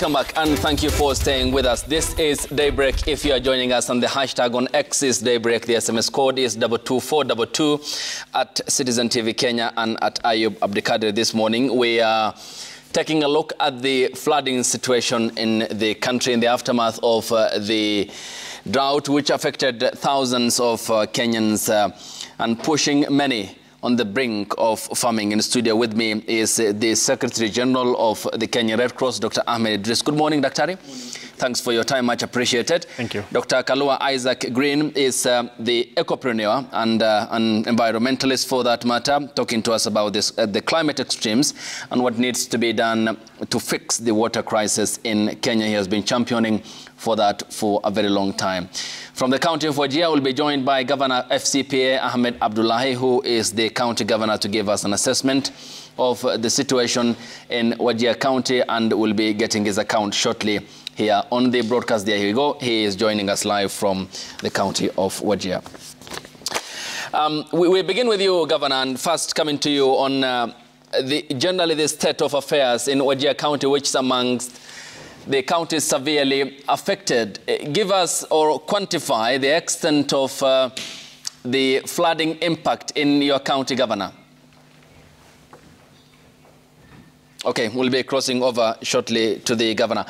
Welcome back and thank you for staying with us. This is Daybreak. If you are joining us on the hashtag on X is Daybreak, the SMS code is 22422 at Citizen TV Kenya and at Ayub Abdikadir. This morning we are taking a look at the flooding situation in the country in the aftermath of the drought which affected thousands of Kenyans and pushing many on the brink of farming. In the studio with me is the Secretary General of the Kenya Red Cross, Dr. Ahmed Idris. Good morning, Daktari. Thanks for your time, much appreciated. Thank you. Dr. Kalua Isaac Green is the ecopreneur and an environmentalist for that matter, talking to us about this, the climate extremes and what needs to be done to fix the water crisis in Kenya. He has been championing for that for a very long time. From the county of Wajir, we'll be joined by Governor FCPA Ahmed Abdullahi, who is the county governor, to give us an assessment of the situation in Wajir County, and we'll be getting his account shortly here on the broadcast. There we go. He is joining us live from the county of Wajir. We begin with you, Governor, and first coming to you on generally the state of affairs in Wajir County, which is amongst the county is severely affected. Give us or quantify the extent of the flooding impact in your county, Governor. Okay, we'll be crossing over shortly to the Governor.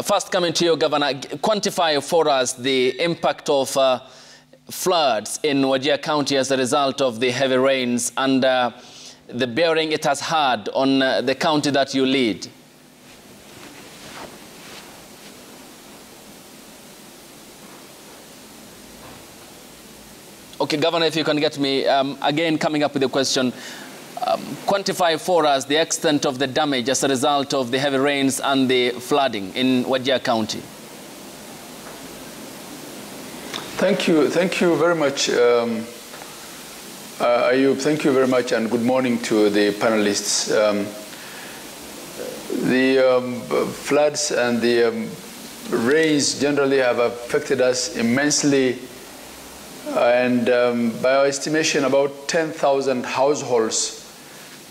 First coming to you, Governor, quantify for us the impact of floods in Wajir County as a result of the heavy rains and the bearing it has had on the county that you lead. Okay, Governor, if you can get me, again, coming up with a question, quantify for us the extent of the damage as a result of the heavy rains and the flooding in Wajir County. Thank you very much, Ayub. Thank you very much, and good morning to the panelists. The floods and the rains generally have affected us immensely. And by our estimation, about 10,000 households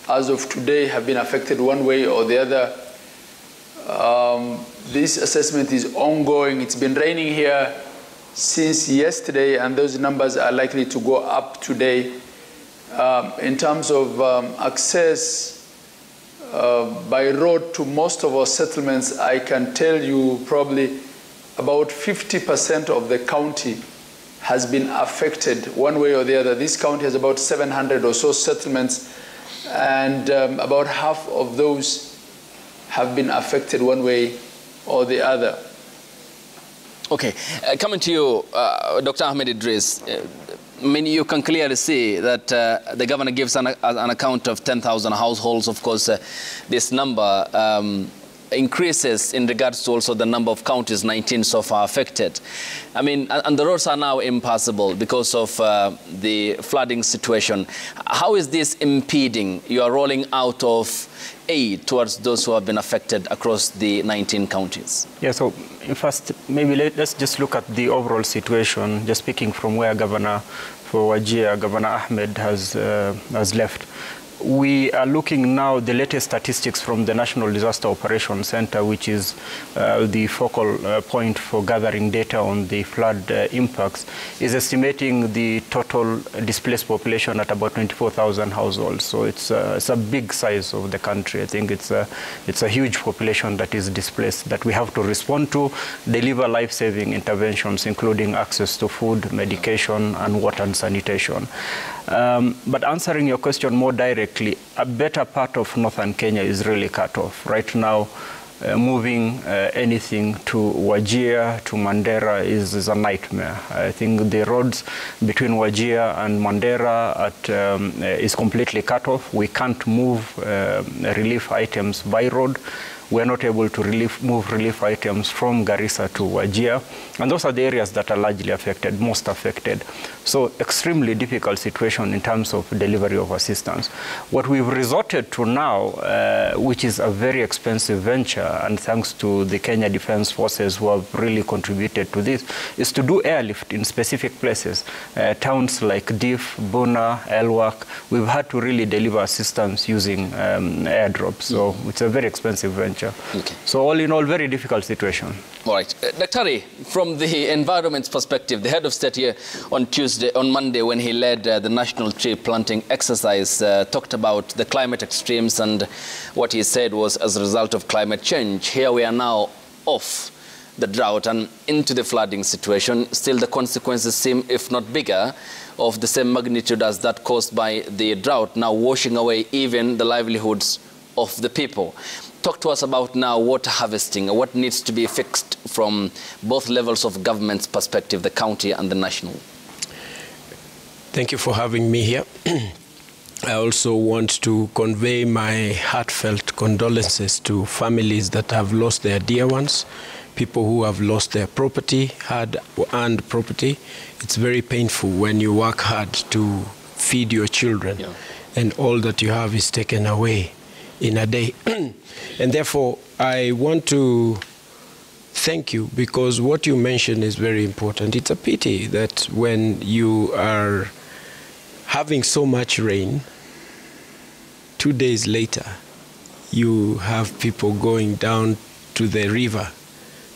as of today have been affected one way or the other. This assessment is ongoing. It's been raining here since yesterday, and those numbers are likely to go up today. In terms of access by road to most of our settlements, I can tell you probably about 50% of the county has been affected one way or the other. This county has about 700 or so settlements, and about half of those have been affected one way or the other. Okay, coming to you, Dr. Ahmed Idris, I mean, you can clearly see that the governor gives an account of 10,000 households. Of course, this number increases in regards to also the number of counties, 19 so far affected. I mean, and the roads are now impassable because of the flooding situation. How is this impeding your rolling out of aid towards those who have been affected across the 19 counties? Yeah, so first, maybe let's just look at the overall situation, just speaking from where Governor for Wajir, Governor Ahmed has left. We are looking now, the latest statistics from the National Disaster Operations Center, which is the focal point for gathering data on the flood impacts, is estimating the total displaced population at about 24,000 households. So it's a big size of the country. I think it's a huge population that is displaced that we have to respond to, deliver life-saving interventions, including access to food, medication, and water and sanitation. But answering your question more directly, a better part of northern Kenya is really cut off. Right now, moving anything to Wajir, to Mandera is a nightmare. I think the roads between Wajir and Mandera is completely cut off. We can't move relief items by road. We're not able to move relief items from Garissa to Wajir. And those are the areas that are largely affected, most affected. So extremely difficult situation in terms of delivery of assistance. What we've resorted to now, which is a very expensive venture, and thanks to the Kenya Defense Forces who have really contributed to this, is to do airlift in specific places. Towns like Dif, Buna, Elwak, we've had to really deliver assistance using airdrops. So it's a very expensive venture. agriculture. Okay. So all in all, very difficult situation. All right. Dr. Hari, from the environment's perspective, the head of state here on Monday, when he led the national tree planting exercise, talked about the climate extremes, and what he said was as a result of climate change. Here we are now off the drought and into the flooding situation. Still, the consequences seem, if not bigger, of the same magnitude as that caused by the drought, now washing away even the livelihoods of the people. Talk to us about now water harvesting, what needs to be fixed from both levels of government's perspective, the county and the national. Thank you for having me here. I also want to convey my heartfelt condolences to families that have lost their dear ones, people who have lost their property, hard-earned property. It's very painful when you work hard to feed your children, and all that you have is taken away in a day. And therefore, I want to thank you, because what you mentioned is very important. It's a pity that when you are having so much rain, 2 days later, you have people going down to the river,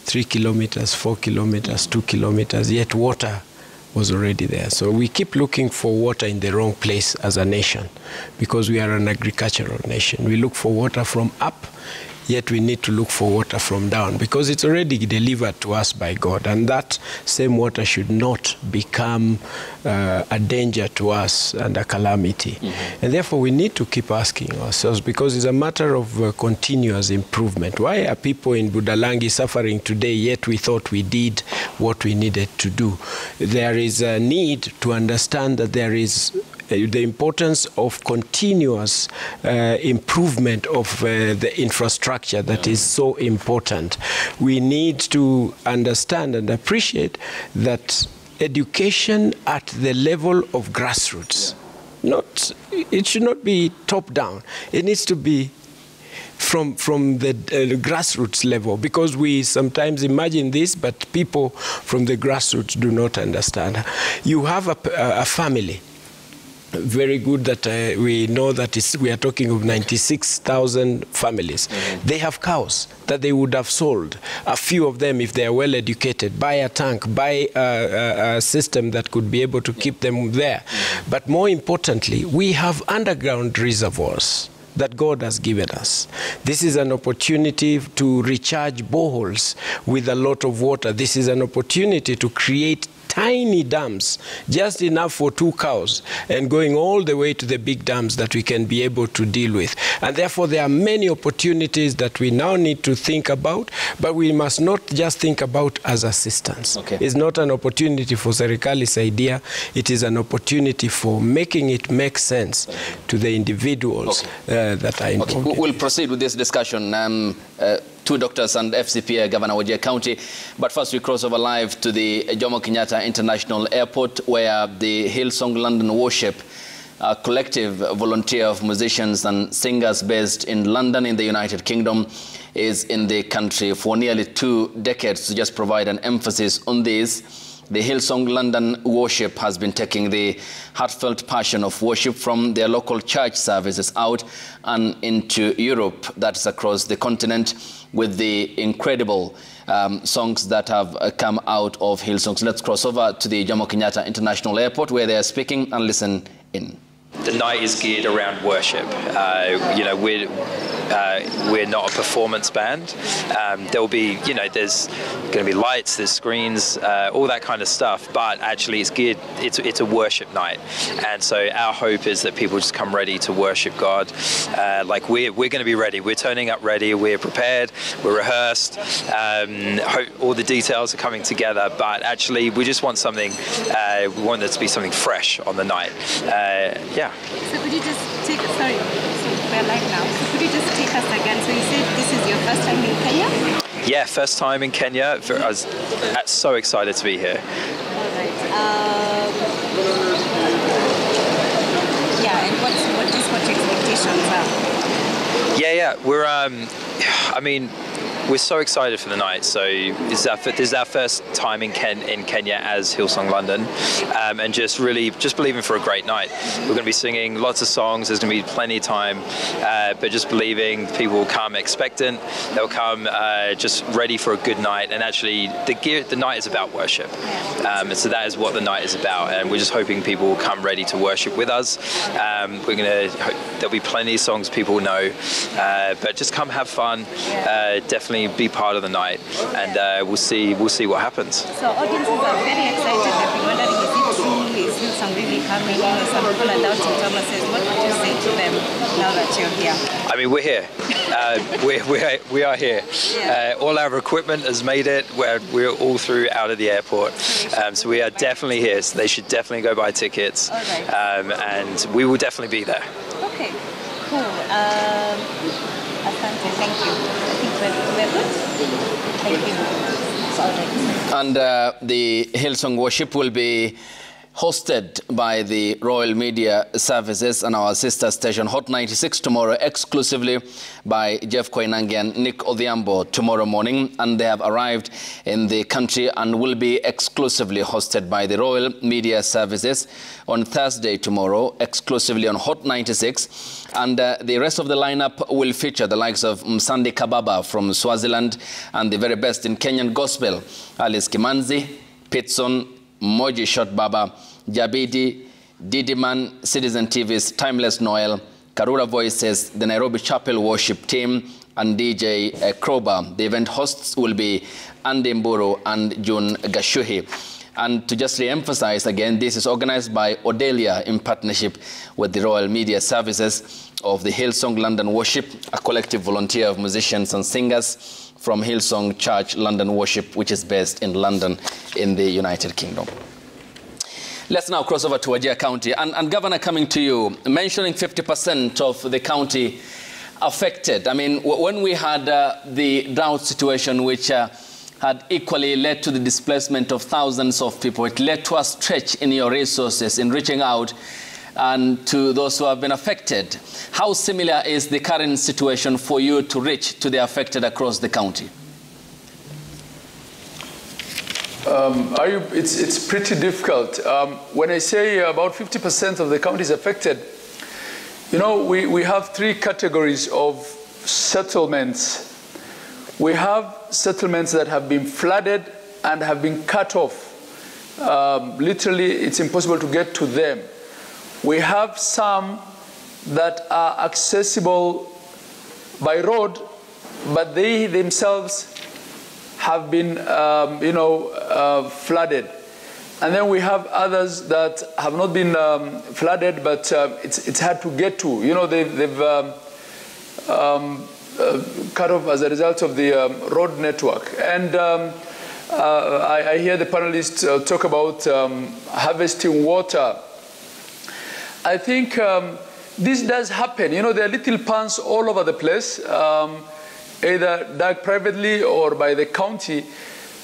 3 kilometers, 4 kilometers, 2 kilometers, yet water was already there. So we keep looking for water in the wrong place as a nation, because we are an agricultural nation. We look for water from up, yet we need to look for water from down, because it's already delivered to us by God, and that same water should not become a danger to us and a calamity. And therefore we need to keep asking ourselves, because it's a matter of continuous improvement. Why are people in Budalangi suffering today, yet we thought we did what we needed to do? There is a need to understand that there is the importance of continuous improvement of the infrastructure that is so important. We need to understand and appreciate that education at the level of grassroots, it should not be top down. It needs to be from the grassroots level, because we sometimes imagine this, but people from the grassroots do not understand. You have a family. Very good that we know that we are talking of 96,000 families. They have cows that they would have sold. A few of them, if they are well educated, buy a tank, buy a system that could be able to keep them there. But more importantly, we have underground reservoirs that God has given us. This is an opportunity to recharge boreholes with a lot of water. This is an opportunity to create tiny dams, just enough for 2 cows, and going all the way to the big dams that we can be able to deal with. And therefore, there are many opportunities that we now need to think about, but we must not just think about as assistance. It's not an opportunity for Serikali's idea. It is an opportunity for making it make sense to the individuals that are involved. We'll proceed with this discussion. 2 doctors and FCPA Governor Wajir County. But first we cross over live to the Jomo Kenyatta International Airport, where the Hillsong London Worship, a collective volunteer of musicians and singers based in London in the United Kingdom, is in the country for nearly 2 decades. To just provide an emphasis on this, the Hillsong London Worship has been taking the heartfelt passion of worship from their local church services out and into Europe, that's across the continent, with the incredible songs that have come out of Hillsong. So let's cross over to the Jomo Kenyatta International Airport, where they are speaking, and listen in. The night is geared around worship. You know, we're not a performance band. There'll be, you know, there's going to be lights, there's screens, all that kind of stuff. But actually, it's geared. It's a worship night, and so our hope is that people just come ready to worship God. Like we're going to be ready. We're turning up ready. We're prepared. We're rehearsed. All the details are coming together. But actually, we just want something. We want there to be something fresh on the night. Yeah. So could you just take, sorry, so we're live now. So could you just take us again? So you said this is your first time in Kenya? Yeah, first time in Kenya. I was so excited to be here. All right. Yeah, and what your expectations are? Yeah. We're, I mean, we're so excited for the night. So this is our first time in Kenya as Hillsong London, and just believing for a great night. We're going to be singing lots of songs. There's going to be plenty of time, but just believing people will come expectant. They'll come just ready for a good night. And actually, the night is about worship. And so that is what the night is about. And we're just hoping people will come ready to worship with us. There'll be plenty of songs people know, but just come have fun. Definitely be part of the night, and we'll see what happens. So audiences are very excited. They've been wondering, is it true? Is Hillsong really coming? You know, some people are doubting Thomas. What would you say to them now that you're here? I mean, we're here. We are here. Yeah. All our equipment has made it. We're all through out of the airport, so we are definitely here. So they should definitely go buy tickets, and we will definitely be there. Okay, cool. Asante, thank you. I think we're good. Thank you. And the Hillsong worship will be hosted by the Royal Media Services and our sister station Hot 96 tomorrow, exclusively by Jeff Koinange and Nick Odhiambo tomorrow morning. And they have arrived in the country and will be exclusively hosted by the Royal Media Services on Thursday tomorrow, exclusively on Hot 96. And the rest of the lineup will feature the likes of Msandi Kababa from Swaziland and the very best in Kenyan gospel, Alice Kimanzi, Pitson, Moji Shot Baba, Jabidi, Didiman, Citizen TV's Timeless Noel, Karura Voices, the Nairobi Chapel Worship Team, and DJ Kroba. The event hosts will be Andy Mburu and June Gashuhi. And to just re-emphasize again, this is organized by Odelia in partnership with the Royal Media Services of the Hillsong London Worship, a collective volunteer of musicians and singers from Hillsong Church London Worship, which is based in London in the United Kingdom. Let's now cross over to Wajir County. And Governor, coming to you, mentioning 50% of the county affected. I mean, when we had the drought situation, which had equally led to the displacement of thousands of people, it led to a stretch in your resources in reaching out and to those who have been affected. How similar is the current situation for you to reach to the affected across the county? It's pretty difficult. When I say about 50% of the county is affected, you know, we have three categories of settlements. We have settlements that have been flooded and have been cut off. Literally, it's impossible to get to them. We have some that are accessible by road, but they themselves have been, flooded. And then we have others that have not been flooded, but it's hard to get to. You know, they've cut off as a result of the road network. And I hear the panelists talk about harvesting water. I think this does happen. You know, there are little ponds all over the place, either dug privately or by the county.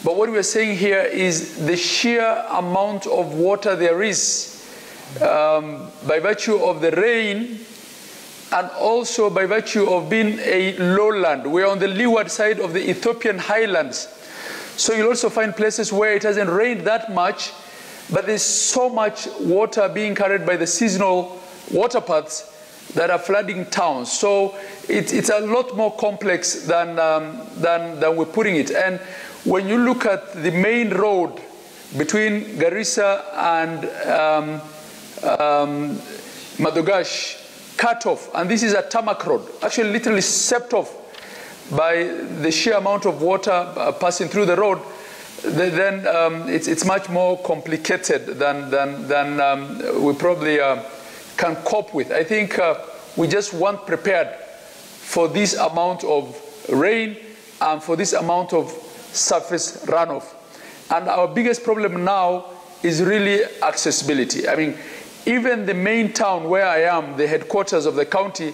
But what we're saying here is the sheer amount of water there is by virtue of the rain and also by virtue of being a lowland. We're on the leeward side of the Ethiopian highlands. So you'll also find places where it hasn't rained that much, but there's so much water being carried by the seasonal water paths that are flooding towns. So it's a lot more complex than we're putting it. And when you look at the main road between Garissa and Madogash, cut off, and this is a tarmac road, actually literally set off by the sheer amount of water passing through the road, then it's much more complicated than we probably can cope with. I think we just weren't prepared for this amount of rain and for this amount of surface runoff. And our biggest problem now is really accessibility. I mean, even the main town where I am, the headquarters of the county,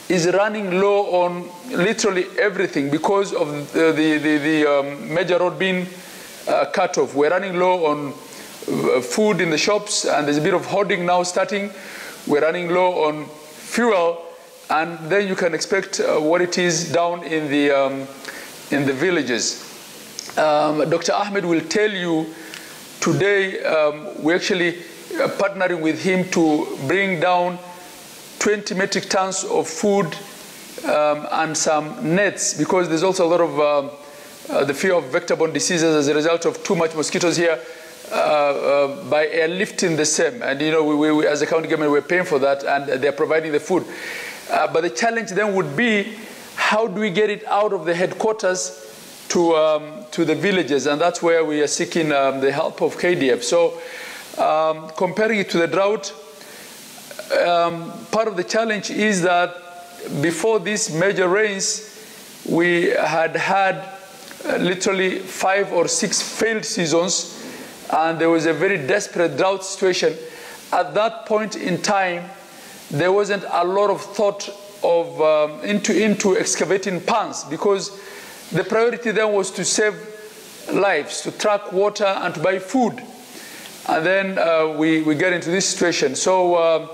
is running low on literally everything because of the major road being cut off. We're running low on food in the shops, and there's a bit of hoarding now starting. We're running low on fuel, and then you can expect what it is down in the in the villages. Dr. Ahmed will tell you today we're actually partnering with him to bring down 20 metric tons of food and some nets, because there's also a lot of the fear of vector-borne diseases as a result of too much mosquitoes here, by airlifting the same. And you know, we as a county government, we're paying for that, and they're providing the food. But the challenge then would be, how do we get it out of the headquarters to the villages? And that's where we are seeking the help of KDF. So comparing it to the drought, part of the challenge is that before these major rains, we had literally 5 or 6 failed seasons, and there was a very desperate drought situation. At that point in time, there wasn't a lot of thought of into excavating ponds, because the priority then was to save lives, to track water and to buy food. And then we get into this situation. So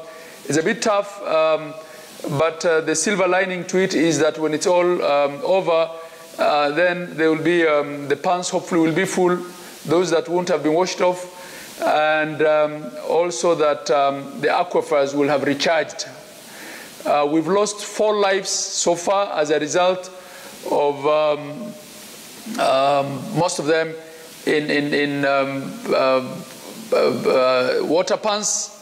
it's a bit tough, but the silver lining to it is that when it's all over, then there will be, the ponds hopefully will be full, those that won't have been washed off, and also that the aquifers will have recharged. We've lost 4 lives so far as a result of most of them in water ponds,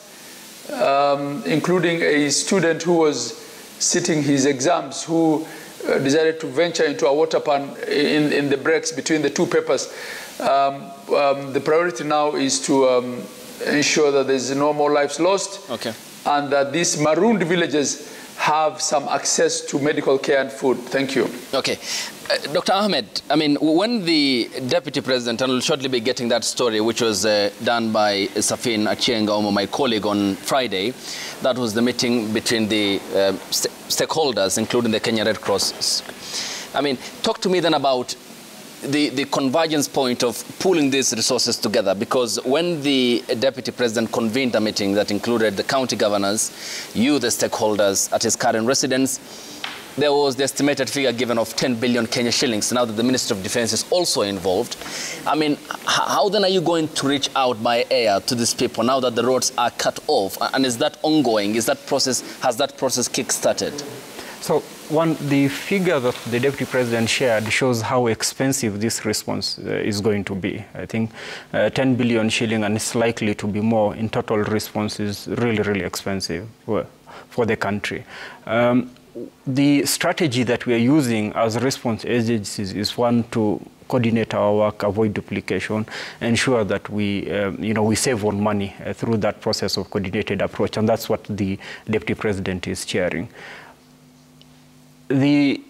including a student who was sitting his exams, who decided to venture into a water pond in the breaks between the 2 papers. The priority now is to ensure that there's no more lives lost, and that these marooned villages have some access to medical care and food. Thank you. Okay. Dr. Ahmed, I mean, when the Deputy President, and we'll shortly be getting that story, which was done by Safin Achieng Omo, my colleague, on Friday, that was the meeting between the stakeholders, including the Kenya Red Cross. I mean, talk to me then about the convergence point of pooling these resources together, because when the Deputy President convened a meeting that included the county governors, you, the stakeholders at his current residence, there was the estimated figure given of 10 billion Kenya shillings. Now that the Minister of Defense is also involved, I mean, how then are you going to reach out by air to these people now that the roads are cut off? And is that ongoing? Is that process, has that process kick-started? So the figure that the Deputy President shared shows how expensive this response is going to be. I think 10 billion shilling, and it's likely to be more in total response, is really, really expensive for the country. The strategy that we are using as response agencies is one to coordinate our work, avoid duplication, ensure that we, we save on money through that process of coordinated approach, and that's what the Deputy President is chairing. The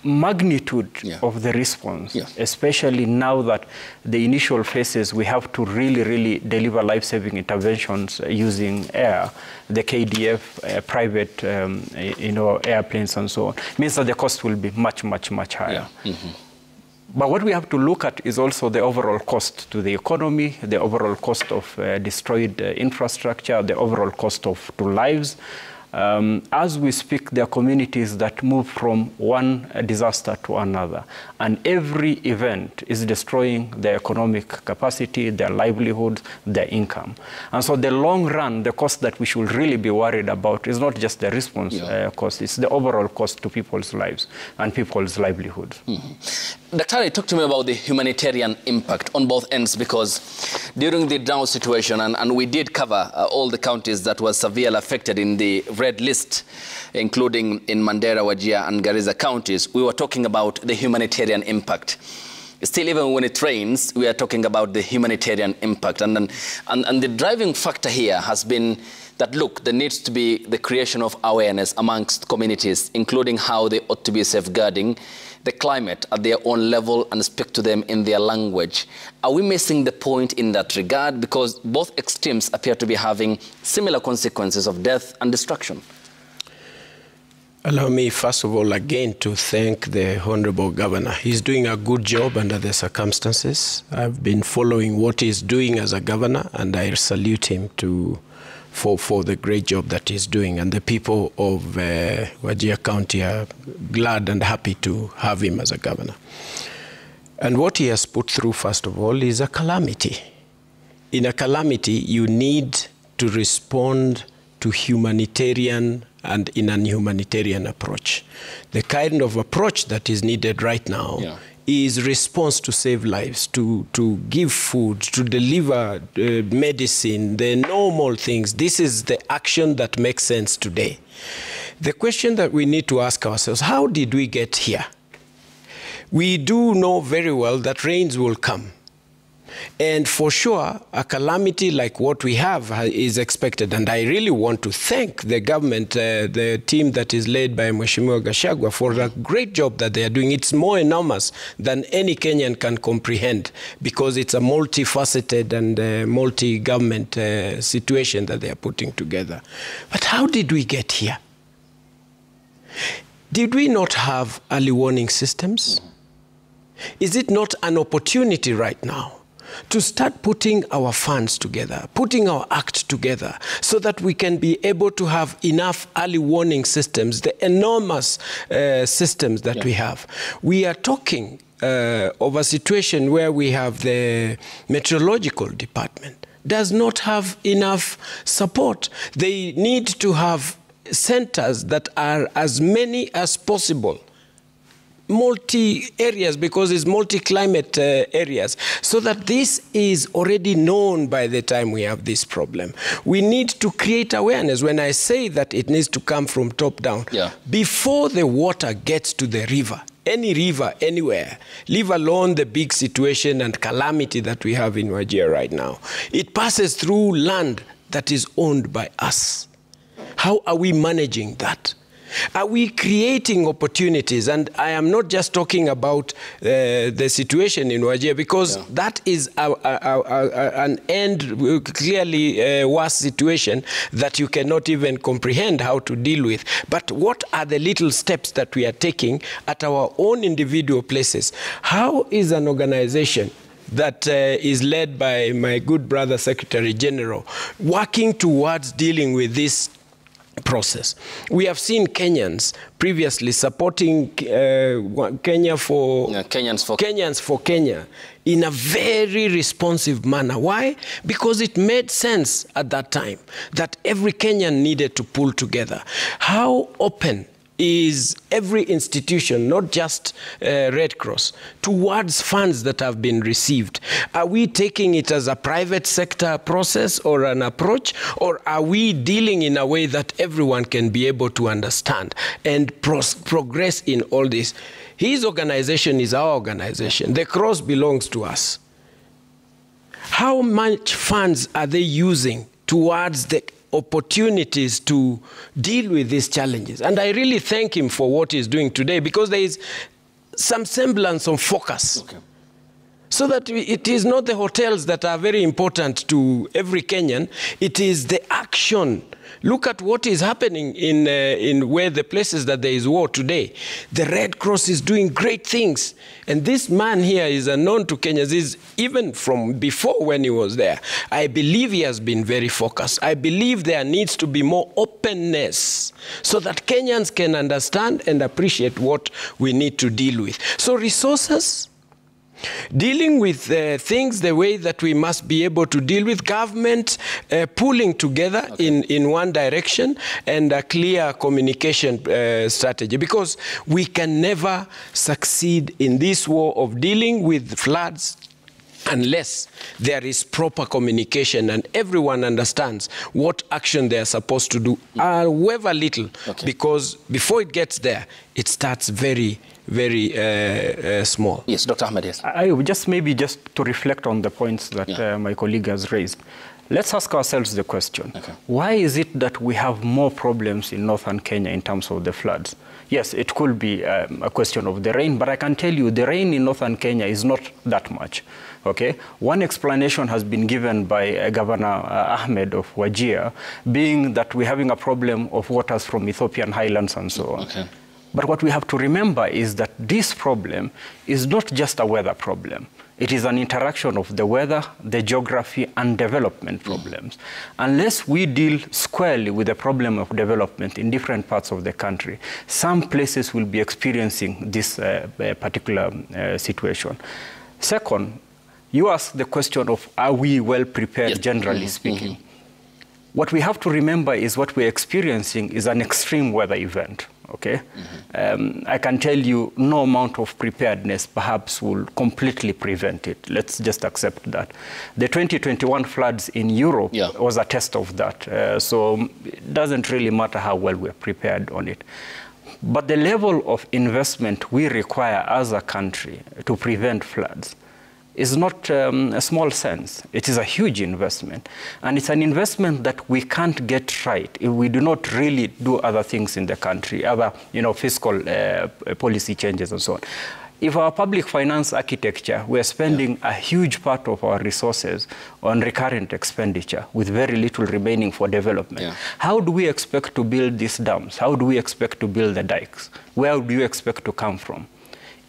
magnitude of the response, especially now that the initial phases we have to really, really deliver life-saving interventions using air, the KDF, private, airplanes and so on, means that the cost will be much, much, much higher. But what we have to look at is also the overall cost to the economy, the overall cost of destroyed infrastructure, the overall cost to lives. As we speak, there are communities that move from one disaster to another, and every event is destroying their economic capacity, their livelihood, their income. And so the long run, the cost that we should really be worried about is not just the response cost, it's the overall cost to people's lives and people's livelihoods. Daktari, talk to me about the humanitarian impact on both ends, because during the drought situation, and we did cover all the counties that were severely affected in the red list, including in Mandera, Wajir and Garissa counties, we were talking about the humanitarian impact. Still, even when it rains, we are talking about the humanitarian impact. And the driving factor here has been that, look, there needs to be the creation of awareness amongst communities, including how they ought to be safeguarding the climate at their own level and speak to them in their language. Are we missing the point in that regard? Because both extremes appear to be having similar consequences of death and destruction. Allow me, first of all, again, to thank the Honorable Governor. He's doing a good job under the circumstances. I've been following what he's doing as a governor, and I salute him for the great job that he's doing. And the people of Wajir County are glad and happy to have him as a governor. And what he has put through, first of all, is a calamity. In a calamity, you need to respond to humanitarian and in an humanitarian approach. The kind of approach that is needed right now is response to save lives, to give food, to deliver medicine, the normal things. This is the action that makes sense today. The question that we need to ask ourselves, how did we get here? We do know very well that rains will come. And for sure, a calamity like what we have is expected. And I really want to thank the government, the team that is led by Mheshimiwa Gachagua, for a great job that they are doing. It's more enormous than any Kenyan can comprehend, because it's a multifaceted and multi-government situation that they are putting together. But how did we get here? Did we not have early warning systems? Is it not an opportunity right now to start putting our funds together, putting our act together, so that we can be able to have enough early warning systems, the enormous systems that we have? We are talking of a situation where we have the meteorological department does not have enough support. They need to have centers that are as many as possible, multi-areas, because it's multi-climate areas, so that this is already known by the time we have this problem. We need to create awareness. When I say that it needs to come from top down, before the water gets to the river, any river, anywhere, leave alone the big situation and calamity that we have in Wajir right now, it passes through land that is owned by us. How are we managing that? Are we creating opportunities? And I am not just talking about the situation in Wajir, because that is an end, clearly worse situation that you cannot even comprehend how to deal with. But what are the little steps that we are taking at our own individual places? How is an organization that is led by my good brother Secretary General working towards dealing with this process? We have seen Kenyans previously supporting Kenyans for Kenya in a very responsive manner. Why? Because it made sense at that time that every Kenyan needed to pull together. How open is every institution, not just Red Cross, towards funds that have been received? Are we taking it as a private sector process or an approach, or are we dealing in a way that everyone can be able to understand and progress in all this? His organization is our organization. The cross belongs to us. How much funds are they using towards the opportunities to deal with these challenges? And I really thank him for what he's doing today, because there is some semblance of focus. So that it is not the hotels that are very important to every Kenyan, it is the action. Look at what is happening in where the places that there is war today. The Red Cross is doing great things. And this man here is unknown to Kenyans, even from before when he was there. I believe he has been very focused. I believe there needs to be more openness so that Kenyans can understand and appreciate what we need to deal with. So resources, dealing with things the way that we must be able to deal with, government pulling together in one direction, and a clear communication strategy, because we can never succeed in this war of dealing with floods unless there is proper communication and everyone understands what action they are supposed to do, however little, because before it gets there, it starts very small. Yes, Dr. Ahmed, yes. I just maybe just to reflect on the points that my colleague has raised. Let's ask ourselves the question, why is it that we have more problems in northern Kenya in terms of the floods? Yes, it could be a question of the rain, but I can tell you the rain in northern Kenya is not that much. One explanation has been given by Governor Ahmed of Wajir, being that we're having a problem of waters from Ethiopian highlands and so on. But what we have to remember is that this problem is not just a weather problem. It is an interaction of the weather, the geography, and development problems. Unless we deal squarely with the problem of development in different parts of the country, some places will be experiencing this particular situation. Second, you asked the question of, are we well prepared, generally speaking? What we have to remember is what we're experiencing is an extreme weather event, okay? I can tell you no amount of preparedness perhaps will completely prevent it. Let's just accept that. The 2021 floods in Europe was a test of that. So it doesn't really matter how well we're prepared on it. But the level of investment we require as a country to prevent floods is not a small sense. It is a huge investment. And it's an investment that we can't get right if we do not really do other things in the country, other fiscal policy changes and so on. If our public finance architecture, we're spending a huge part of our resources on recurrent expenditure with very little remaining for development. How do we expect to build these dams? How do we expect to build the dikes? Where do you expect to come from?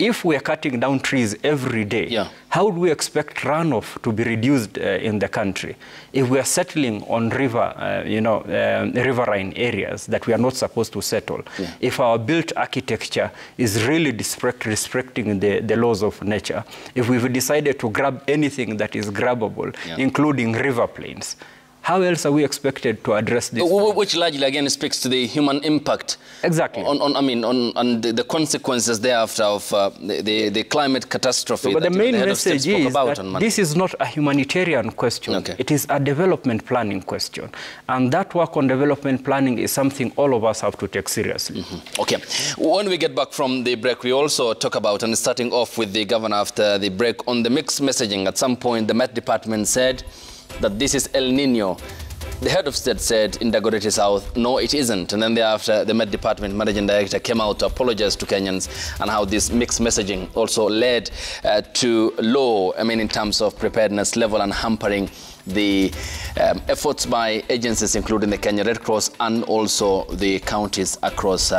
If we are cutting down trees every day, how do we expect runoff to be reduced in the country? If we are settling on riverine areas that we are not supposed to settle, if our built architecture is really restricting the laws of nature, if we've decided to grab anything that is grabbable, including river plains, how else are we expected to address this? Which largely, again, speaks to the human impact. Exactly. On the consequences thereafter of the climate catastrophe. But that the main the message is that this is not a humanitarian question. It is a development planning question. And that work on development planning is something all of us have to take seriously. Okay. When we get back from the break, we also talk about, and starting off with the governor after the break, on the mixed messaging. At some point, the Met Department said that this is El Nino. The head of state said in Dagoretti South, no, it isn't. And then thereafter, the Met Department managing director came out to apologize to Kenyans, and how this mixed messaging also led to low, in terms of preparedness level, and hampering the efforts by agencies, including the Kenya Red Cross and also the counties across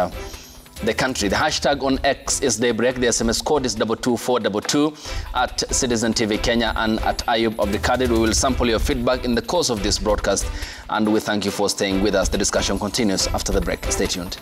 the country. The hashtag on X is Daybreak. The SMS code is 22422 at Citizen TV Kenya and at Ayub Abdikadir. We will sample your feedback in the course of this broadcast, and we thank you for staying with us. The discussion continues after the break. Stay tuned.